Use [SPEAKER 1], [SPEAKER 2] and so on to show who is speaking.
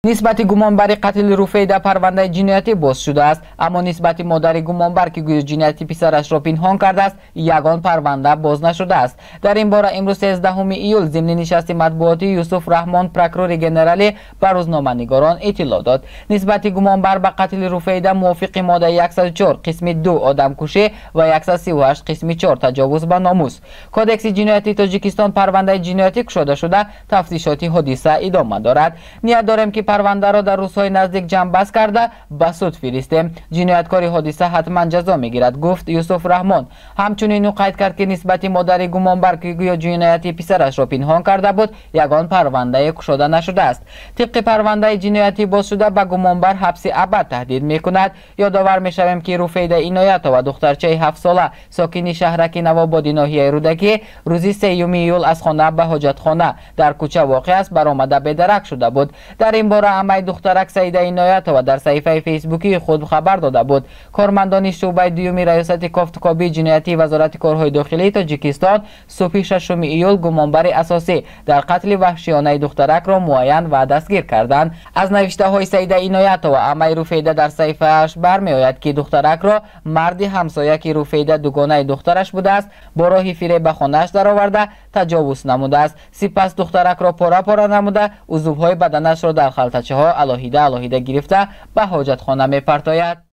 [SPEAKER 1] نسبت گمانبر قتل رفیده پرونده جنایتی باز شده است، اما نسبت مادر گمانبر که گویا جنایت پسرش را پنهان کرده است یگان پرونده باز نشده است. در این باره امروز 13 ایول ضمن نشست مطبوعاتی یوسف رحمان پروکورور ژنرال به روزنامه‌نگاران اطلاع داد. نسبت گمانبر به قتل رفیده موافق ماده 104 قسم 2 آدمکشی و 138 قسم 4 تجاوز به ناموس کودکس جنایتی تاجیکستان پرونده جنایتی گشوده شده تفتیشات حادثه ادامه دارد. نیت داریم که پرونده را در روزهای نزدیک جمع‌بست کرده به سود فرستیم. جنایتکار حادثه حتما جزا میگیرد، گفت یوسف رحمان. همچنین او قید کرد که نسبت مادر گمانبر که گویا جنایت پسرش را پنهان کرده بود یگان پرونده گشوده نشده است. طبق پرونده جنایتی باز شده به گمانبر حبس ابد تهدید میکند. یادآور میشویم که رفیده عنایت و دخترچه 7 ساله ساکن شهرک نوآباد ناحیه رودکی روز 3 ایول از خانه به حاجتخانه در کوچه واقع است برآمده به درک شده بود. در این باره امی دخترک سعیده عنایت و در صفحه فیسبوکی خود خبر داده بود. کارمندان شعبه دوم ریاست کافتکاری جنایتی وزارت کارهای داخلی تاجیکستان صبح 6 ایول گمانبر اساسی در قتل وحشیانه دخترک را معین و دستگیر کردند. از نوشته های سعیده عنایت و امی رفیده در صفحه‌اش برمیآید که دخترک را مرد همسایه که رفیده دوگانه دخترش بوده است با راه فریب به خانه‌اش درآورده تجاوز نموده است. سپس دخترک را پاره پاره نموده عضوهای بدنش را در خلطچه‌ها علاهیده گرفته به حاجتخانه می‌پرتاید.